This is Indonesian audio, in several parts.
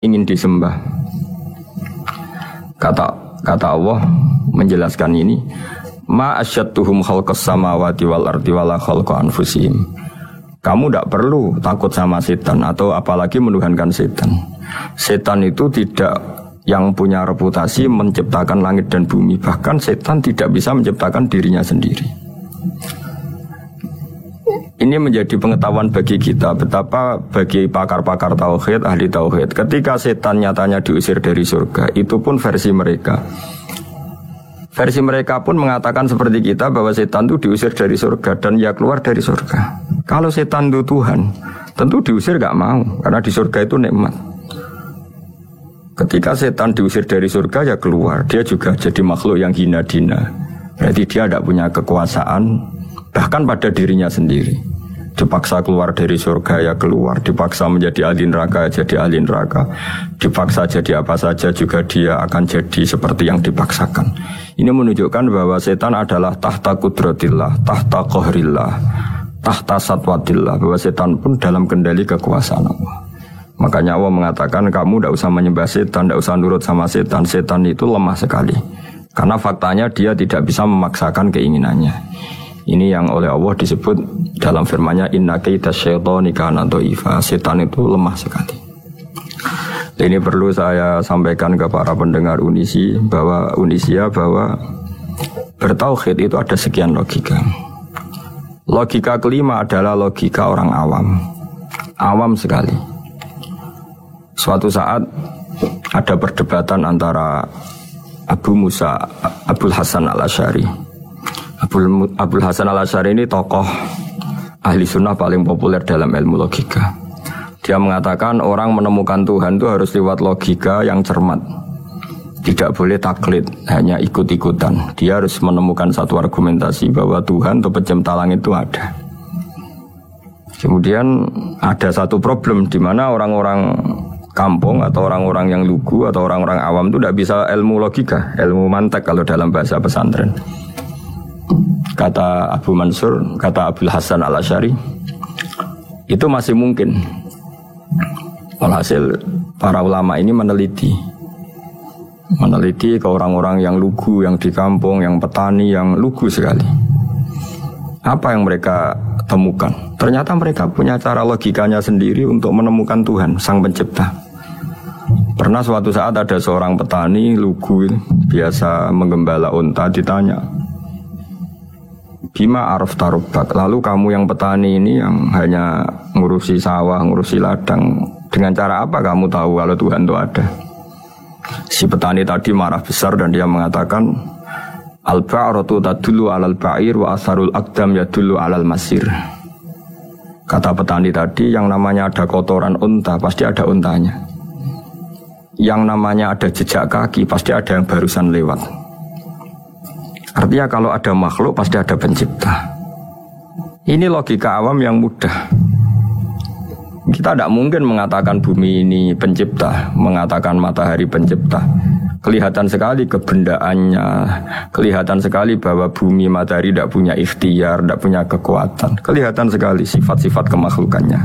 ingin disembah. Kata Allah menjelaskan ini, ma asyadtuhum khalqas samawati wal ardi wala khalqa anfusihim. Kamu tidak perlu takut sama setan atau apalagi menuhankan setan. Setan itu tidak yang punya reputasi menciptakan langit dan bumi. Bahkan setan tidak bisa menciptakan dirinya sendiri. Ini menjadi pengetahuan bagi kita betapa bagi pakar-pakar tauhid, ahli tauhid, ketika setan nyatanya diusir dari surga, itu pun versi mereka. Versi mereka pun mengatakan seperti kita bahwa setan itu diusir dari surga dan ya keluar dari surga. Kalau setan itu Tuhan, tentu diusir gak mau karena di surga itu nikmat. Ketika setan diusir dari surga ya keluar, dia juga jadi makhluk yang hina-dina. Berarti dia tidak punya kekuasaan bahkan pada dirinya sendiri. Dipaksa keluar dari surga ya keluar, dipaksa menjadi ahli neraka jadi ahli neraka, dipaksa jadi apa saja juga dia akan jadi seperti yang dipaksakan. Ini menunjukkan bahwa setan adalah tahta kudratillah, tahta qahrillah, tahta satwatillah, bahwa setan pun dalam kendali kekuasaan Allah. Makanya Allah mengatakan kamu tidak usah menyembah setan, tidak usah nurut sama setan. Setan itu lemah sekali karena faktanya dia tidak bisa memaksakan keinginannya. Ini yang oleh Allah disebut dalam firman-Nya inna kaida syaitani kana dhaifa. Setan itu lemah sekali. Ini perlu saya sampaikan ke para pendengar Unisia bahwa bertauhid itu ada sekian logika. Logika kelima adalah logika orang awam. Awam sekali. Suatu saat ada perdebatan antara Abul Hasan al-Asy'ari. Abul Hasan al-Asy'ari ini tokoh ahli sunnah paling populer dalam ilmu logika. Dia mengatakan orang menemukan Tuhan itu harus lewat logika yang cermat. Tidak boleh taklid, hanya ikut-ikutan. Dia harus menemukan satu argumentasi bahwa Tuhan atau pencipta langit itu ada. Kemudian ada satu problem di mana orang-orang kampung atau orang-orang yang lugu atau orang-orang awam itu tidak bisa ilmu logika, ilmu mantek kalau dalam bahasa pesantren. Kata Abu Mansur, kata Abul Hasan al-Asy'ari, itu masih mungkin. Walhasil para ulama ini meneliti ke orang-orang yang lugu, yang di kampung, yang petani, yang lugu sekali. Apa yang mereka temukan? Ternyata mereka punya cara logikanya sendiri untuk menemukan Tuhan, Sang Pencipta. Pernah suatu saat ada seorang petani lugu, biasa menggembala unta, ditanya, Bima araf tarubbak, lalu kamu yang petani ini yang hanya ngurusi sawah, ngurusi ladang, dengan cara apa kamu tahu kalau Tuhan itu ada? Si petani tadi marah besar dan dia mengatakan, Al-ba'ratu tadullu alal ba'ir wa asarul aqdam yadullu alal masir. Kata petani tadi, yang namanya ada kotoran unta, pasti ada untanya. Yang namanya ada jejak kaki, pasti ada yang barusan lewat. Artinya kalau ada makhluk pasti ada pencipta. Ini logika awam yang mudah. Kita tidak mungkin mengatakan bumi ini pencipta, mengatakan matahari pencipta. Kelihatan sekali kebendaannya, kelihatan sekali bahwa bumi matahari tidak punya ikhtiar, tidak punya kekuatan. Kelihatan sekali sifat-sifat kemakhlukannya.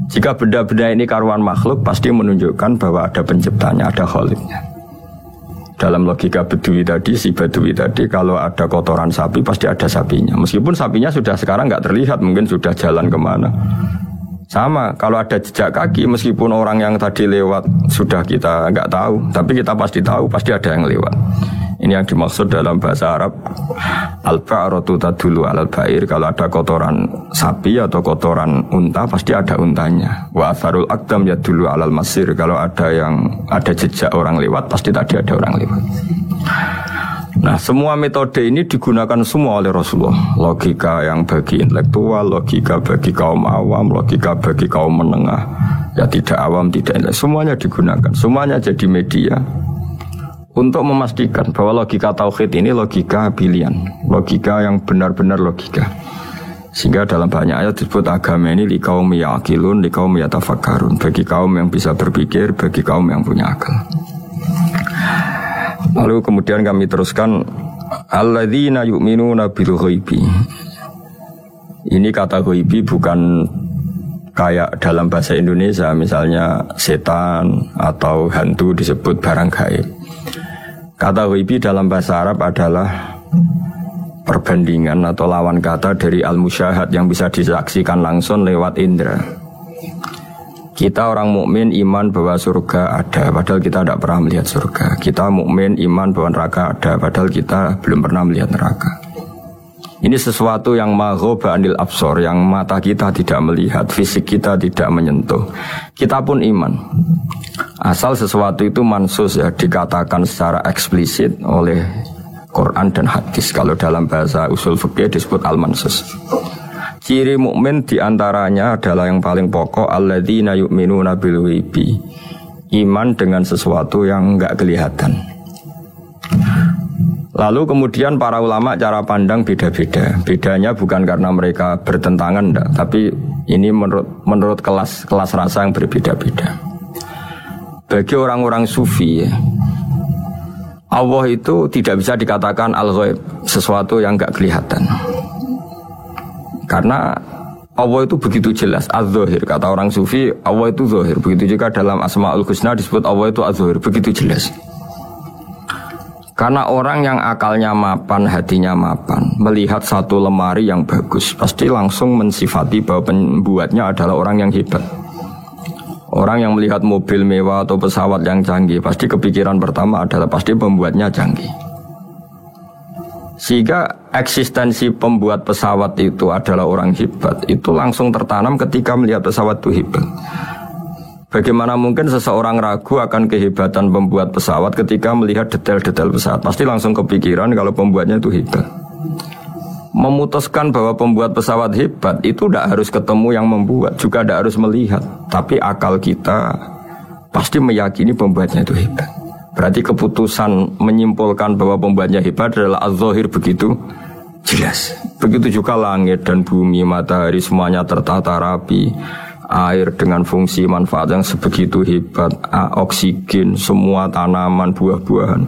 Jika benda-benda ini karuan makhluk, pasti menunjukkan bahwa ada penciptanya, ada khaliknya. Dalam logika Bedui tadi, si Bedui tadi, kalau ada kotoran sapi pasti ada sapinya. Meskipun sapinya sudah sekarang nggak terlihat, mungkin sudah jalan kemana. Sama, kalau ada jejak kaki, meskipun orang yang tadi lewat sudah kita nggak tahu, tapi kita pasti tahu, pasti ada yang lewat. Ini yang dimaksud dalam bahasa Arab, al-ba'ratu tadullu alal ba'ir. Kalau ada kotoran sapi atau kotoran unta, pasti ada untanya. Wa atharul aqdam yadullu alal masir. Kalau ada jejak orang lewat, pasti tadi ada orang lewat. Nah, semua metode ini digunakan semua oleh Rasulullah. Logika yang bagi intelektual, logika bagi kaum awam, logika bagi kaum menengah. Ya tidak awam, tidak intelektual. Semuanya digunakan. Semuanya jadi media untuk memastikan bahwa logika tauhid ini logika pilihan, logika yang benar-benar logika. Sehingga dalam banyak ayat disebut agama ini liqaum yaqilun, liqaum yatafakkarun, bagi kaum yang bisa berpikir, bagi kaum yang punya akal. Lalu kemudian kami teruskan alladzina yu'minuna bil ghaibi. Ini kata ghaibi bukan kayak dalam bahasa Indonesia misalnya setan atau hantu disebut barang gaib. Kata ghaibi dalam bahasa Arab adalah perbandingan atau lawan kata dari al-musyahad yang bisa disaksikan langsung lewat indera. Kita orang mukmin iman bahwa surga ada, padahal kita tidak pernah melihat surga. Kita mukmin iman bahwa neraka ada, padahal kita belum pernah melihat neraka. Ini sesuatu yang maghoba anil absor, yang mata kita tidak melihat, fisik kita tidak menyentuh. Kita pun iman. Asal sesuatu itu mansus ya, dikatakan secara eksplisit oleh Quran dan hadis. Kalau dalam bahasa usul fikih disebut al-mansus. Ciri mukmin diantaranya adalah yang paling pokok alladzina yu'minuna bil ghaibi. Iman dengan sesuatu yang enggak kelihatan. Lalu kemudian para ulama cara pandang beda-beda. Bedanya bukan karena mereka bertentangan enggak, tapi ini menurut kelas rasa yang berbeda-beda. Bagi orang-orang sufi ya, Allah itu tidak bisa dikatakan al-ghaib, sesuatu yang enggak kelihatan. Karena Allah itu begitu jelas, az-zahir. Kata orang sufi, Allah itu zahir. Begitu juga dalam Asmaul Husna disebut Allah itu az-zahir, begitu jelas. Karena orang yang akalnya mapan, hatinya mapan, melihat satu lemari yang bagus, pasti langsung mensifati bahwa pembuatnya adalah orang yang hebat. Orang yang melihat mobil mewah atau pesawat yang canggih, pasti kepikiran pertama adalah pasti pembuatnya canggih. Sehingga eksistensi pembuat pesawat itu adalah orang hebat, itu langsung tertanam ketika melihat pesawat itu hebat. Bagaimana mungkin seseorang ragu akan kehebatan pembuat pesawat ketika melihat detail-detail pesawat? Pasti langsung kepikiran kalau pembuatnya itu hebat. Memutuskan bahwa pembuat pesawat hebat itu tidak harus ketemu yang membuat, juga tidak harus melihat. Tapi akal kita pasti meyakini pembuatnya itu hebat. Berarti keputusan menyimpulkan bahwa pembuatnya hebat adalah az-zahir begitu jelas. Begitu juga langit dan bumi, matahari semuanya tertata rapi. Air dengan fungsi manfaat yang sebegitu hebat, oksigen, semua tanaman, buah-buahan.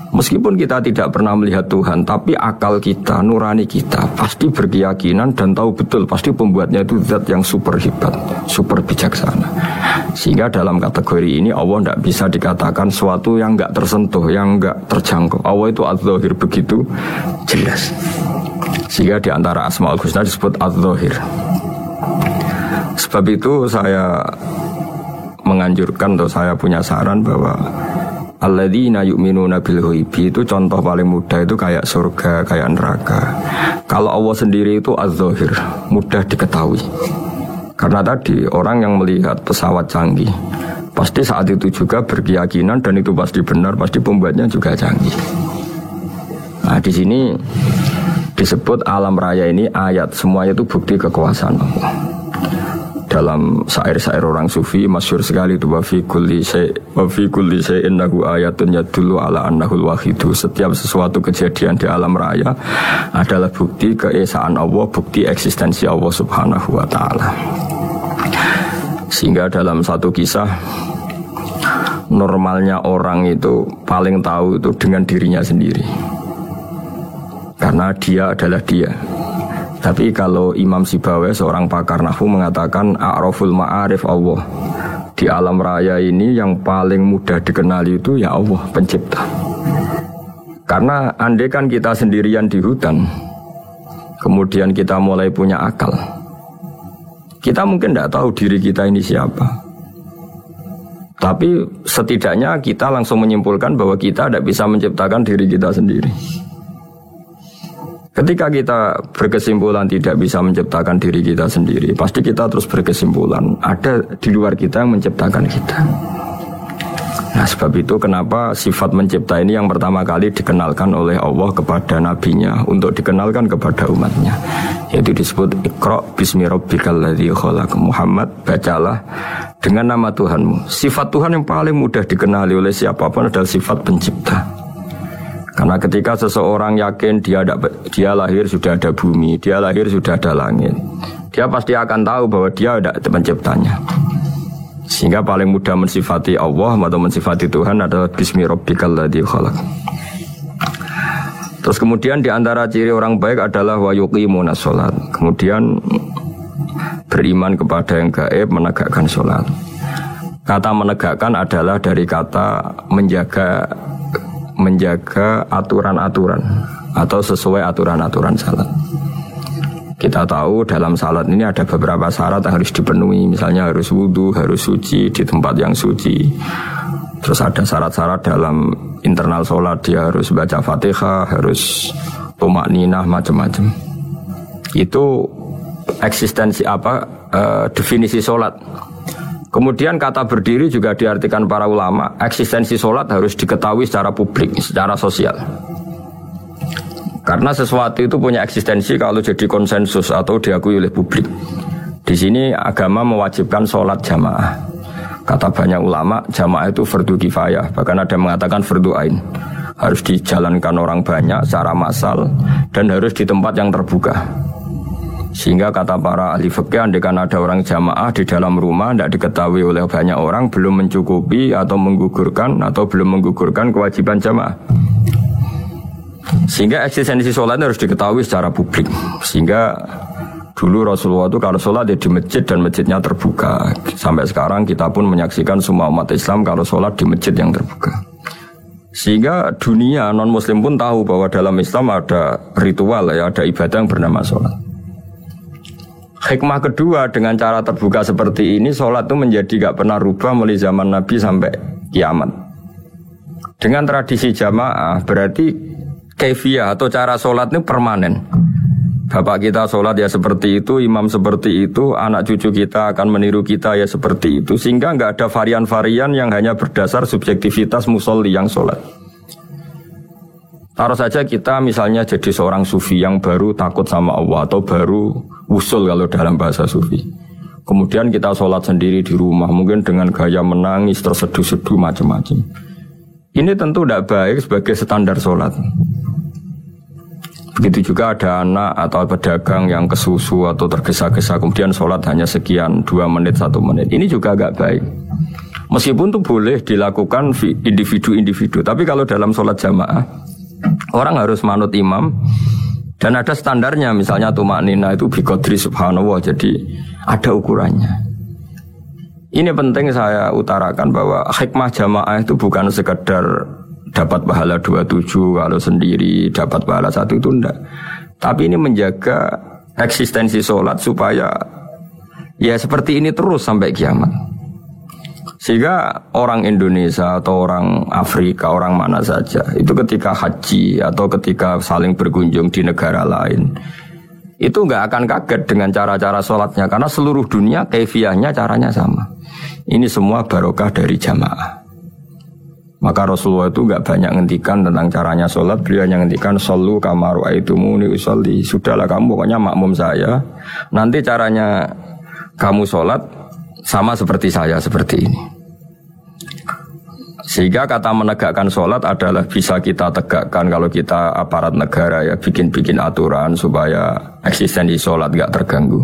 Meskipun kita tidak pernah melihat Tuhan, tapi akal kita, nurani kita pasti berkeyakinan dan tahu betul pasti pembuatnya itu zat yang super hebat, super bijaksana. Sehingga dalam kategori ini Allah tidak bisa dikatakan suatu yang enggak tersentuh, yang enggak terjangkau. Allah itu az-zahir begitu jelas. Sehingga di antara Asmaul Husna disebut az-zahir. Sebab itu saya menganjurkan atau saya punya saran bahwa alladzina yu'minuna bil ghaibi itu contoh paling mudah itu kayak surga, kayak neraka. Kalau Allah sendiri itu az-zahir, mudah diketahui. Karena tadi orang yang melihat pesawat canggih pasti saat itu juga berkeyakinan dan itu pasti benar, pasti pembuatnya juga canggih. Nah, di sini disebut alam raya ini ayat, semuanya itu bukti kekuasaan Allah. Dalam syair-syair orang sufi masyhur sekali itu wa fi kulli syai'in lahu ayatun yadullu ala annahul wahidu. Setiap sesuatu kejadian di alam raya adalah bukti keesaan Allah, bukti eksistensi Allah Subhanahu wa taala. Sehingga dalam satu kisah, normalnya orang itu paling tahu itu dengan dirinya sendiri. Karena dia adalah dia. Tapi kalau Imam Sibawai, seorang pakar nahwu, mengatakan a'raful ma'arif Allah. Di alam raya ini yang paling mudah dikenali itu ya Allah, pencipta. Karena andai kan kita sendirian di hutan, kemudian kita mulai punya akal, kita mungkin tidak tahu diri kita ini siapa. Tapi setidaknya kita langsung menyimpulkan bahwa kita tidak bisa menciptakan diri kita sendiri. Ketika kita berkesimpulan tidak bisa menciptakan diri kita sendiri, pasti kita terus berkesimpulan ada di luar kita yang menciptakan kita. Nah, sebab itu kenapa sifat mencipta ini yang pertama kali dikenalkan oleh Allah kepada nabinya untuk dikenalkan kepada umatnya, yaitu disebut Iqra bismi rabbikal ladzi khalaq. Muhammad, bacalah dengan nama Tuhanmu. Sifat Tuhan yang paling mudah dikenali oleh siapapun adalah sifat pencipta. Karena ketika seseorang yakin dia lahir sudah ada bumi, dia lahir sudah ada langit, dia pasti akan tahu bahwa dia ada penciptanya. Sehingga paling mudah mensifati Allah atau mensifati Tuhan adalah bismi rabbikal ladzi khalaq. Terus kemudian di antara ciri orang baik adalah wa yuqimunas shalat. Kemudian beriman kepada yang gaib, menegakkan sholat. Kata menegakkan adalah dari kata menjaga aturan-aturan atau sesuai aturan-aturan salat. Kita tahu dalam salat ini ada beberapa syarat yang harus dipenuhi. Misalnya harus wudu, harus suci di tempat yang suci. Terus ada syarat-syarat dalam internal sholat, dia harus baca Fatihah, harus tumakninah, macam-macam. Itu eksistensi definisi sholat. Kemudian kata berdiri juga diartikan para ulama, eksistensi sholat harus diketahui secara publik, secara sosial. Karena sesuatu itu punya eksistensi kalau jadi konsensus atau diakui oleh publik. Di sini agama mewajibkan sholat jamaah. Kata banyak ulama, jamaah itu fardu kifayah, bahkan ada yang mengatakan fardu ain. Harus dijalankan orang banyak secara massal dan harus di tempat yang terbuka. Sehingga kata para ahli fikih, andaikan ada orang jamaah di dalam rumah tidak diketahui oleh banyak orang, belum mencukupi atau belum menggugurkan kewajiban jamaah. Sehingga eksistensi sholat harus diketahui secara publik. Sehingga dulu Rasulullah itu kalau sholat di masjid dan masjidnya terbuka. Sampai sekarang kita pun menyaksikan semua umat Islam kalau sholat di masjid yang terbuka. Sehingga dunia non-muslim pun tahu bahwa dalam Islam ada ritual, ada ibadah yang bernama sholat. Hikmah kedua, dengan cara terbuka seperti ini, sholat itu menjadi gak pernah rubah mulai zaman Nabi sampai kiamat. Dengan tradisi jamaah berarti kaifiyah atau cara sholat ini permanen. Bapak kita sholat ya seperti itu, imam seperti itu, anak cucu kita akan meniru kita ya seperti itu. Sehingga nggak ada varian-varian yang hanya berdasar subjektivitas musolli yang sholat. Taruh saja kita misalnya jadi seorang sufi yang baru takut sama Allah atau baru usul kalau dalam bahasa sufi. Kemudian kita sholat sendiri di rumah, mungkin dengan gaya menangis, terseduh-seduh macam-macam. Ini tentu tidak baik sebagai standar sholat. Begitu juga ada anak atau pedagang yang kesusu atau tergesa-gesa kemudian sholat hanya sekian 2 menit 1 menit. Ini juga agak baik. Meskipun itu boleh dilakukan individu-individu, tapi kalau dalam sholat jamaah orang harus manut imam dan ada standarnya. Misalnya tumakninah itu biqadri subhanallah, jadi ada ukurannya. Ini penting saya utarakan bahwa hikmah jamaah itu bukan sekedar dapat pahala 27 kalau sendiri, dapat pahala 1 itu enggak. Tapi ini menjaga eksistensi sholat supaya ya seperti ini terus sampai kiamat. Sehingga orang Indonesia atau orang Afrika, orang mana saja, itu ketika haji atau ketika saling berkunjung di negara lain, itu enggak akan kaget dengan cara-cara sholatnya. Karena seluruh dunia kaifiyahnya caranya sama. Ini semua barokah dari jamaah. Maka Rasulullah itu enggak banyak ngendikan tentang caranya sholat. Beliau hanya ngendikan shollu kama ra'aitumuni usolli. Sudahlah kamu pokoknya makmum saya. Nanti caranya kamu sholat sama seperti saya seperti ini. Sehingga kata menegakkan sholat adalah bisa kita tegakkan kalau kita aparat negara ya, bikin aturan supaya eksistensi sholat enggak terganggu.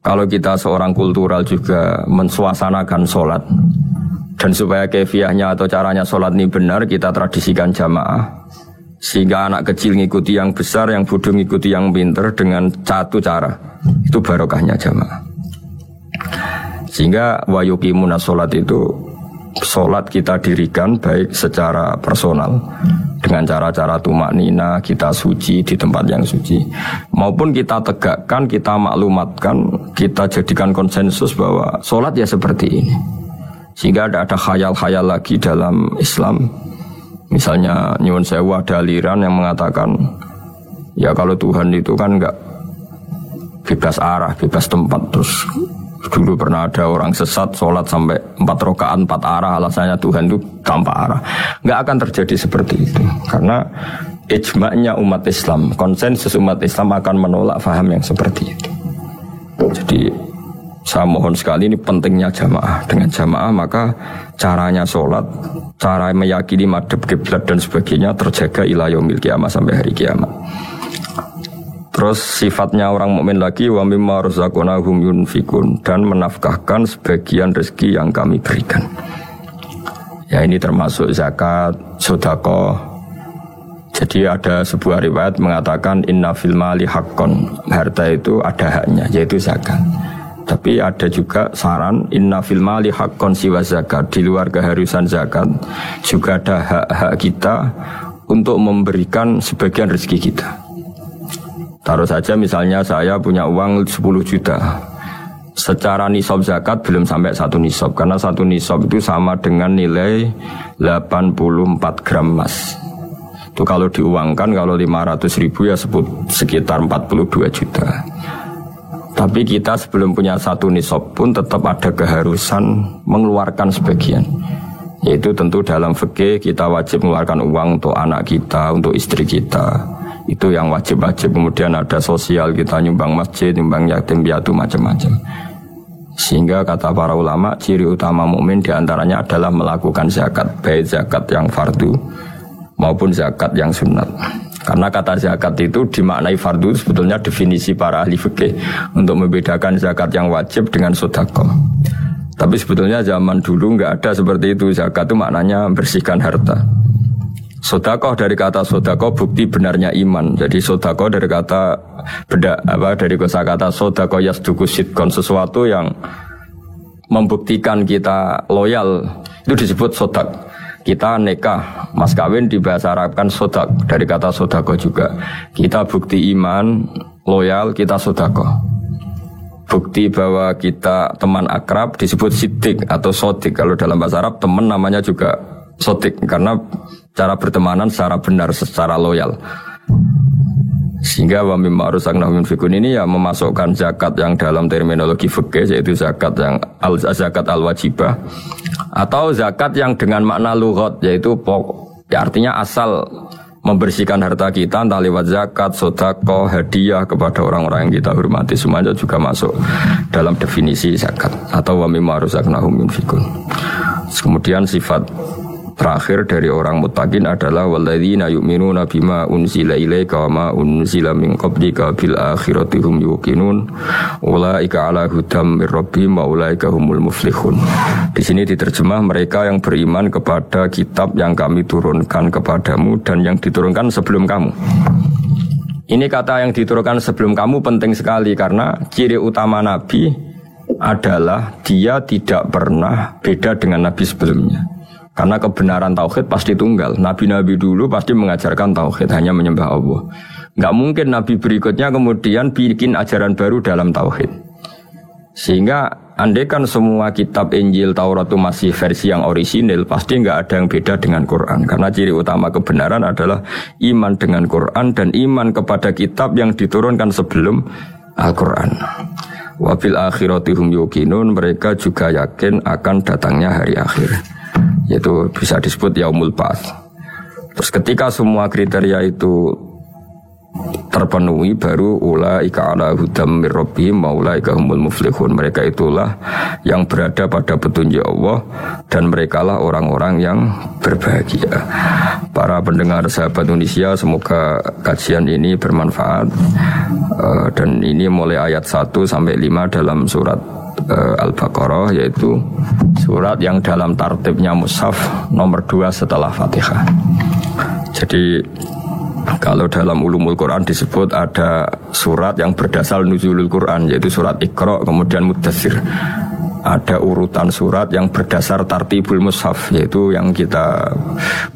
Kalau kita seorang kultural juga mensuasanakan sholat. Dan supaya kefiahnya atau caranya sholat ini benar, kita tradisikan jamaah. Sehingga anak kecil ngikuti yang besar, yang bodoh ngikuti yang pinter dengan satu cara. Itu barokahnya jamaah. Sehingga wa yuqimuna sholat itu, sholat kita dirikan baik secara personal. Dengan cara-cara tumakninah, kita suci di tempat yang suci. Maupun kita tegakkan, kita maklumatkan, kita jadikan konsensus bahwa sholat ya seperti ini. Sehingga ada khayal-khayal lagi dalam Islam. Misalnya nyuwun sewu ada aliran yang mengatakan ya kalau Tuhan itu kan enggak bebas arah, bebas tempat. Terus dulu pernah ada orang sesat sholat sampai 4 rakaat 4 arah, alasannya Tuhan itu tanpa arah. Enggak akan terjadi seperti itu. Karena ijma'nya umat Islam, konsensus umat Islam akan menolak faham yang seperti itu. Jadi saya mohon sekali, ini pentingnya jamaah. Dengan jamaah maka caranya sholat, cara meyakini madhab kiblat dan sebagainya terjaga ila yaumil kiamah, sampai hari kiamat. Terus sifatnya orang mukmin lagi, wa mimma razaqnahum yunfikun, dan menafkahkan sebagian rezeki yang kami berikan. Ya ini termasuk zakat, sedekah. Jadi ada sebuah riwayat mengatakan inna fil mali haqqon, harta itu ada haknya yaitu zakat. Tapi ada juga saran inna fil mali haqqon siwa zakat, di luar keharusan zakat juga ada hak-hak kita untuk memberikan sebagian rezeki kita. Taruh saja misalnya saya punya uang 10 juta. Secara nisab zakat belum sampai 1 nisab, karena 1 nisab itu sama dengan nilai 84 gram emas. Itu kalau diuangkan, kalau 500 ribu ya sekitar 42 juta. Tapi kita sebelum punya 1 nisab pun tetap ada keharusan mengeluarkan sebagian. Yaitu tentu dalam fikih kita wajib mengeluarkan uang untuk anak kita, untuk istri kita. Itu yang wajib-wajib. Kemudian ada sosial, kita nyumbang masjid, nyumbang yatim piatu, macam-macam. Sehingga kata para ulama, ciri utama mukmin diantaranya adalah melakukan zakat, baik zakat yang fardu maupun zakat yang sunat. Karena kata zakat itu dimaknai fardu, sebetulnya definisi para ahli fikih untuk membedakan zakat yang wajib dengan sedekah. Tapi sebetulnya zaman dulu nggak ada seperti itu. Zakat itu maknanya membersihkan harta. Sedekah dari kata sedekah bukti benarnya iman. Jadi sedekah dari kata dari kosakata sedekah yasduqu sidqon, sesuatu yang membuktikan kita loyal itu disebut sedekah. Kita nikah, mas kawin di bahasa Arab kan sodak, dari kata sodako juga. Kita bukti iman, loyal, kita sodako. Bukti bahwa kita teman akrab disebut sidik atau sodik. Kalau dalam bahasa Arab teman namanya juga sodik, karena cara bertemanan secara benar, secara loyal. Sehingga wa mimma rusaknahum yunfikun ini ya memasukkan zakat yang dalam terminologi fikih, yaitu zakat yang zakat al-wajibah, atau zakat yang dengan makna lughat, yaitu ya artinya asal membersihkan harta kita, entah lewat zakat, sedekah, hadiah kepada orang-orang yang kita hormati, semuanya juga masuk dalam definisi zakat. Atau wa mimma rusaknahum yunfikun. Kemudian sifat terakhir dari orang muttaqin adalah walladzina yu'minuna bima unzila ilaika wa ma unzila min qablika bil akhirati hum yuqinun ulaika ala hudam mir rabbihim wa ulaika humul muflihun. Di sini diterjemah mereka yang beriman kepada kitab yang kami turunkan kepadamu dan yang diturunkan sebelum kamu. Ini kata yang diturunkan sebelum kamu penting sekali, karena ciri utama Nabi adalah dia tidak pernah beda dengan Nabi sebelumnya. Karena kebenaran tauhid pasti tunggal. Nabi-nabi dulu pasti mengajarkan tauhid, hanya menyembah Allah. Enggak mungkin nabi berikutnya kemudian bikin ajaran baru dalam tauhid. Sehingga andaikan semua kitab Injil, Taurat itu masih versi yang orisinil, pasti enggak ada yang beda dengan Quran. Karena ciri utama kebenaran adalah iman dengan Quran dan iman kepada kitab yang diturunkan sebelum Al-Quran. Wa fil akhirati hum yuqinun, mereka juga yakin akan datangnya hari akhir, yaitu bisa disebut yaumul ba'ats. Terus ketika semua kriteria itu terpenuhi, baru ulaika ala hudam mir rabbihim wa ulaika humul muflihun. Mereka itulah yang berada pada petunjuk Allah dan merekalah orang-orang yang berbahagia. Para pendengar sahabat Indonesia, semoga kajian ini bermanfaat. Dan ini mulai ayat 1 sampai 5 dalam surat Al-Baqarah, yaitu surat yang dalam tartibnya mushaf nomor 2 setelah Fatihah. Jadi kalau dalam ulumul Quran disebut ada surat yang berdasar nuzulul Quran, yaitu surat Iqra, kemudian Muddatsir. Ada urutan surat yang berdasar tartibul mushaf, yaitu yang kita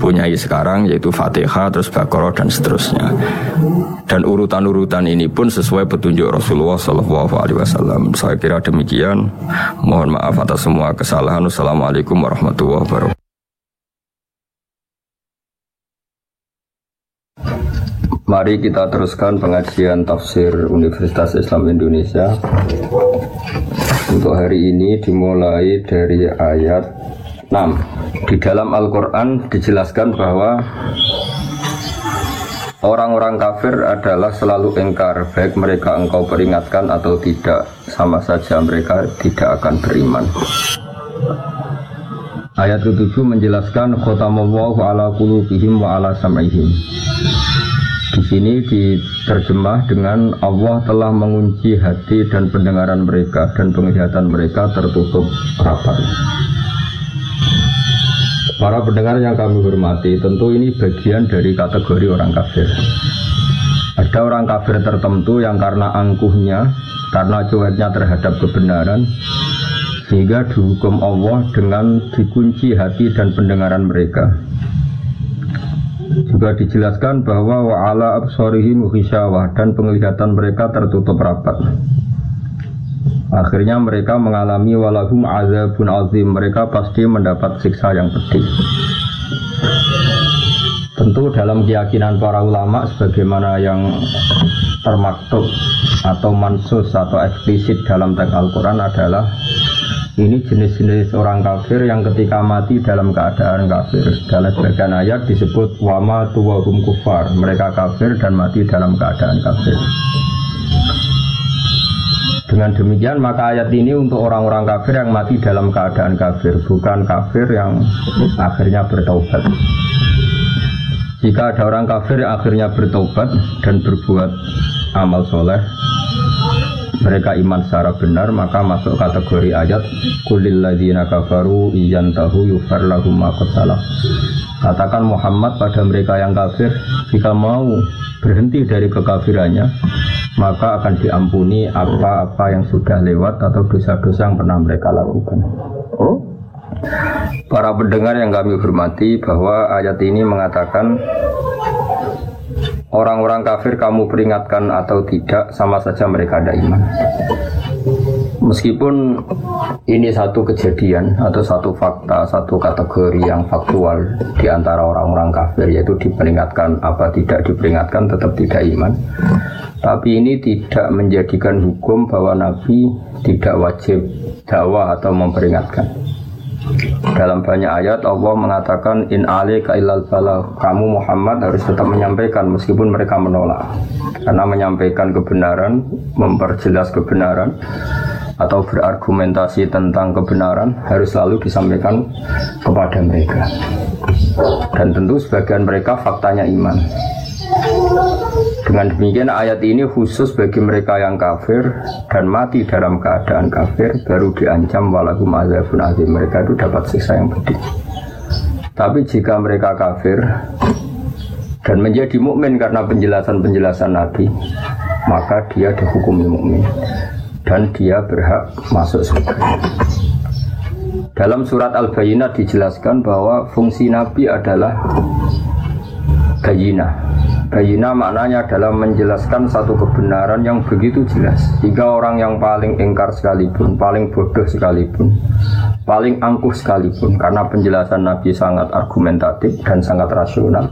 punyai sekarang, yaitu Fatihah, terus Baqarah dan seterusnya. Dan urutan-urutan ini pun sesuai petunjuk Rasulullah SAW. Saya kira demikian. Mohon maaf atas semua kesalahan. Wassalamualaikum warahmatullahi wabarakatuh. Mari kita teruskan pengajian tafsir Universitas Islam Indonesia. Untuk hari ini dimulai dari ayat 6. Di dalam Al-Quran dijelaskan bahwa orang-orang kafir adalah selalu ingkar, baik mereka engkau peringatkan atau tidak, sama saja mereka tidak akan beriman. Ayat ke-7 menjelaskan khatamallahu ala qulubihim wa ala sam'ihim. Di sini diterjemah dengan Allah telah mengunci hati dan pendengaran mereka dan penglihatan mereka tertutup rapat. Para pendengar yang kami hormati, tentu ini bagian dari kategori orang kafir. Ada orang kafir tertentu yang karena angkuhnya, karena cueknya terhadap kebenaran, sehingga dihukum Allah dengan dikunci hati dan pendengaran mereka. Juga dijelaskan bahwa wa'ala absarihim ghisyawah, dan penglihatan mereka tertutup rapat. Akhirnya mereka mengalami walahum azabun azim, mereka pasti mendapat siksa yang pedih. Tentu dalam keyakinan para ulama sebagaimana yang termaktub atau mansus atau eksplisit dalam teks Al-Quran adalah ini jenis-jenis orang kafir yang ketika mati dalam keadaan kafir. Dalam sebagian ayat disebut wama tuwahum kufar, mereka kafir dan mati dalam keadaan kafir. Dengan demikian maka ayat ini untuk orang-orang kafir yang mati dalam keadaan kafir, bukan kafir yang akhirnya bertaubat. Jika ada orang kafir yang akhirnya bertaubat dan berbuat amal soleh, mereka iman secara benar, maka masuk kategori ayat kulil ladzina kafaru iyantahu yufar lahum ma qad salaf. Katakan Muhammad pada mereka yang kafir, jika mau berhenti dari kekafirannya, maka akan diampuni apa-apa yang sudah lewat atau dosa-dosa yang pernah mereka lakukan. Para pendengar yang kami hormati, bahwa ayat ini mengatakan orang-orang kafir kamu peringatkan atau tidak, sama saja mereka ada iman. Meskipun ini satu kejadian atau satu fakta, satu kategori yang faktual di antara orang-orang kafir, yaitu diperingatkan apa tidak diperingatkan tetap tidak iman. Tapi ini tidak menjadikan hukum bahwa Nabi tidak wajib dakwah atau memperingatkan. Dalam banyak ayat Allah mengatakan in alaika illal balagh, kamu Muhammad harus tetap menyampaikan meskipun mereka menolak. Karena menyampaikan kebenaran, memperjelas kebenaran atau berargumentasi tentang kebenaran harus selalu disampaikan kepada mereka. Dan tentu sebagian mereka faktanya iman. Dengan demikian ayat ini khusus bagi mereka yang kafir dan mati dalam keadaan kafir, baru diancam walahum azabun azim, mereka itu dapat siksa yang pedih. Tapi jika mereka kafir dan menjadi mukmin karena penjelasan-penjelasan Nabi, maka dia dihukumi mukmin dan dia berhak masuk surga. Dalam surat Al-Bayyinah dijelaskan bahwa fungsi Nabi adalah bayinah. Bayinah maknanya adalah menjelaskan satu kebenaran yang begitu jelas, hingga orang yang paling ingkar sekalipun, paling bodoh sekalipun, paling angkuh sekalipun, karena penjelasan Nabi sangat argumentatif dan sangat rasional.